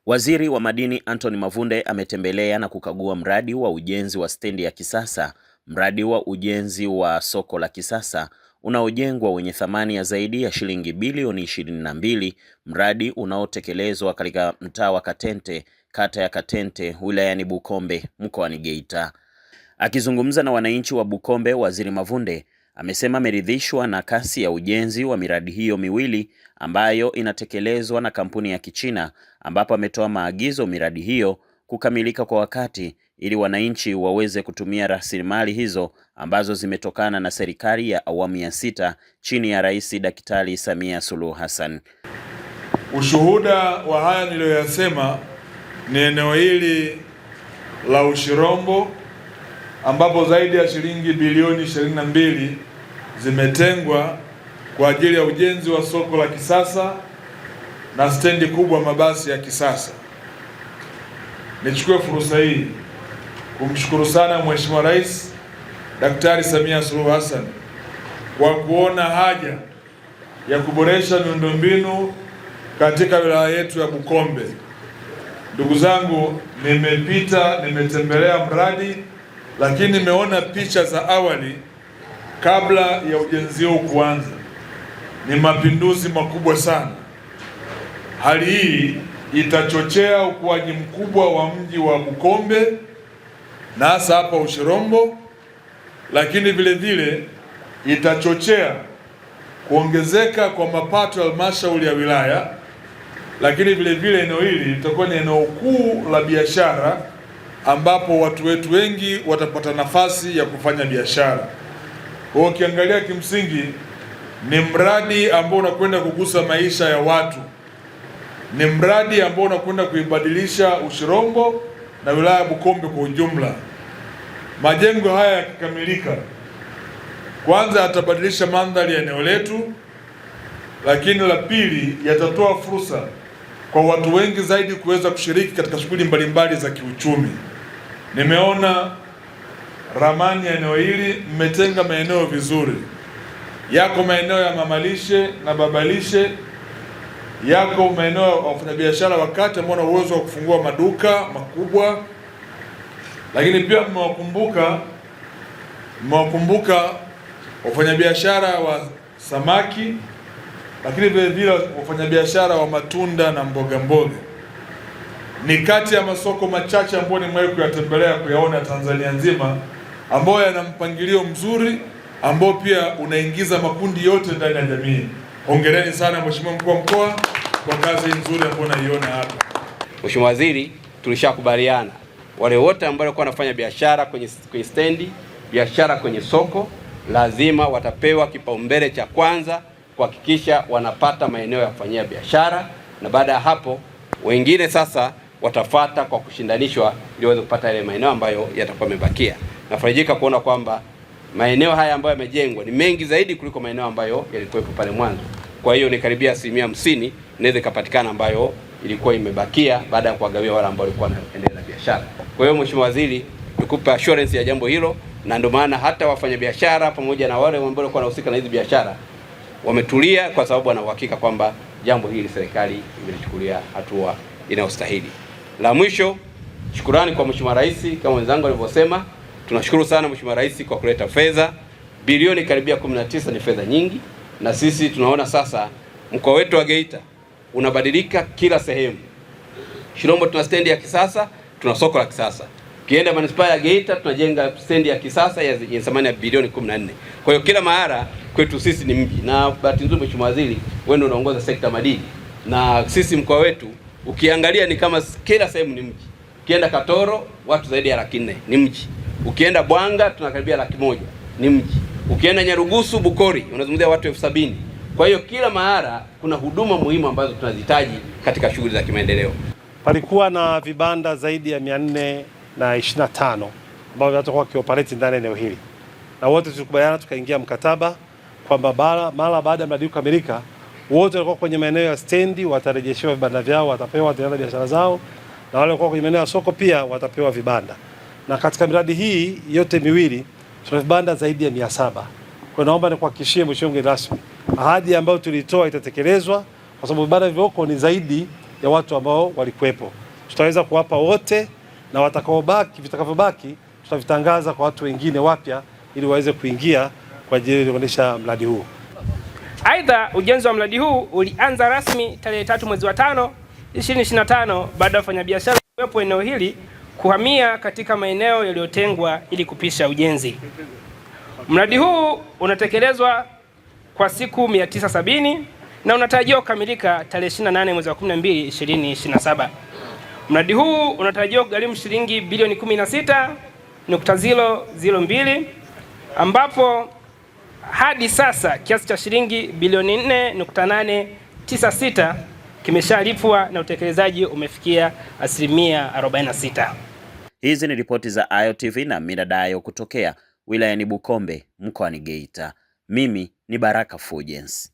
Waziri wa Madini Anthony Mavunde ametembelea na kukagua mradi wa ujenzi wa stendi ya kisasa, mradi wa ujenzi wa soko la kisasa unaojengwa wenye thamani ya zaidi ya shilingi bilioni 22, mradi unaotekelezwa katika mtaa wa Katente, kata ya Katente, wilayani Bukombe, mkoani Geita. Akizungumza na wananchi wa Bukombe, Waziri Mavunde amesema ameridhishwa na kasi ya ujenzi wa miradi hiyo miwili ambayo inatekelezwa na kampuni ya Kichina, ambapo ametoa maagizo miradi hiyo kukamilika kwa wakati ili wananchi waweze kutumia rasilimali hizo ambazo zimetokana na serikali ya awamu ya 6 chini ya Rais Daktari Samia Suluhu Hassan. Ushuhuda wa haya niliyoyasema ni eneo hili la Ushirombo ambapo zaidi ya shilingi bilioni 22 zimetengwa kwa ajili ya ujenzi wa soko la kisasa na stendi kubwa mabasi ya kisasa. Nichukue fursa hii kumshukuru sana Mheshimiwa Rais Daktari Samia Suluhu Hassan kwa kuona haja ya kuboresha miundombinu katika wilaya yetu ya Bukombe. Ndugu zangu, nimetembelea mradi, lakini nimeona picha za awali kabla ya ujenzi huu kuanza. Ni mapinduzi makubwa sana. Hali hii itachochea ukuaji mkubwa wa mji wa Bukombe na hasa hapa Ushirombo, lakini vile vile itachochea kuongezeka kwa mapato ya halmashauri ya wilaya, lakini vile vile eneo hili litakuwa ni eneo kuu la biashara ambapo watu wetu wengi watapata nafasi ya kufanya biashara. Kwa ukiangalia, kimsingi ni mradi ambao unakwenda kugusa maisha ya watu. Ni mradi ambao unakwenda kuibadilisha Ushirombo na wilaya ya Bukombe kwa ujumla. Majengo haya yakikamilika, kwanza yatabadilisha mandhari ya eneo letu, lakini la pili yatatoa fursa kwa watu wengi zaidi kuweza kushiriki katika shughuli mbalimbali za kiuchumi. Nimeona ramani ya eneo hili, mmetenga maeneo vizuri. Yako maeneo ya mamalishe na babalishe, yako maeneo ya wafanyabiashara wakati ambao wana uwezo wa kufungua maduka makubwa, lakini pia mmewakumbuka wafanyabiashara wa samaki, lakini vile vile wafanyabiashara wa matunda na mboga mboga. Ni kati ya masoko machache ambayo nimewahi kuyatembelea kuyaona Tanzania nzima, ambayo yana mpangilio mzuri ambao pia unaingiza makundi yote ndani ya jamii. Hongereni sana Mheshimiwa Mkuu wa Mkoa kwa kazi nzuri ambayo naiona hapa. Mheshimiwa Waziri, tulishakubaliana wale wote ambao walikuwa wanafanya biashara kwenye stendi, biashara kwenye soko, lazima watapewa kipaumbele cha kwanza kuhakikisha wanapata maeneo ya kufanyia biashara, na baada ya hapo wengine sasa watafata kwa kushindanishwa ili waweze kupata ile maeneo ambayo yatakuwa yamebakia. Nafarijika kuona kwamba maeneo haya ambayo yamejengwa ni mengi zaidi kuliko maeneo ambayo yalikuwepo pale mwanzo. Kwa hiyo ni karibia 50% inaweza kupatikana ambayo ilikuwa imebakia baada ya kuwagawia wale ambao walikuwa wanaendelea na biashara. Kwa hiyo Mheshimiwa Waziri, tukupe assurance ya jambo hilo, na ndio maana hata wafanyabiashara pamoja na wale ambao walikuwa wanahusika na hizo biashara wametulia, kwa sababu wana uhakika kwamba jambo hili serikali imelichukulia hatua inayostahili. La mwisho, shukrani kwa Mheshimiwa Rais. Kama wenzangu walivyosema, tunashukuru sana Mheshimiwa Rais kwa kuleta fedha bilioni karibia 19. Ni fedha nyingi, na sisi tunaona sasa mkoa wetu wa Geita unabadilika kila sehemu. Shirombo tuna stendi ya kisasa, tuna soko la kisasa. Kienda manispaa ya Geita tunajenga stendi ya kisasa yenye thamani ya bilioni 14. Kwa hiyo kila mahara kwetu sisi ni mji, na bahati nzuri Mheshimiwa Waziri, wewe ndio unaongoza sekta madini, na sisi mkoa wetu ukiangalia ni kama kila sehemu ni mji. Ukienda Katoro watu zaidi ya 400 ni mji. Ukienda Bwanga tunakaribia 100,000 ni mji. Ukienda Nyarugusu, Bukori unazungumzia watu 70,000. Kwa hiyo kila mahara kuna huduma muhimu ambazo tunazihitaji katika shughuli za kimaendeleo. Palikuwa na vibanda zaidi ya 425 ambavyo watakuwa kioperate ndani ya eneo hili, na wote tulikubaliana tukaingia mkataba kwamba mara baada ya mradi kukamilika wote walikuwa kwenye maeneo ya stendi watarejeshewa vibanda vyao, watapewa tena biashara zao, na wale walikuwa kwenye maeneo ya soko pia watapewa vibanda. Na katika miradi hii yote miwili tuna vibanda zaidi ya 700. Kwa naomba nikuhakikishie Mheshimiwa mgeni rasmi, ahadi ambayo tulitoa itatekelezwa, kwa sababu vibanda vilivyoko ni zaidi ya watu ambao walikuwepo. Tutaweza kuwapa wote, na vitakavyobaki tutavitangaza kwa watu wengine wapya ili waweze kuingia kwa ajili ya kuendesha mradi huu. Aidha, ujenzi wa mradi huu ulianza rasmi tarehe 3 mwezi wa 5 2025 baada ya wafanyabiashara kuwepo eneo hili kuhamia katika maeneo yaliyotengwa ili kupisha ujenzi. Mradi huu unatekelezwa kwa siku 970 na unatarajiwa kukamilika tarehe 28 mwezi wa 12 2027. Mradi huu unatarajiwa kugharimu shilingi bilioni 16.002 ambapo hadi sasa kiasi cha shilingi bilioni 4.896 kimeshalipwa na utekelezaji umefikia 46%. Hizi ni ripoti za Ayo TV na Mida Dayo kutokea wilayani Bukombe mkoani Geita. Mimi ni Baraka Fulgence.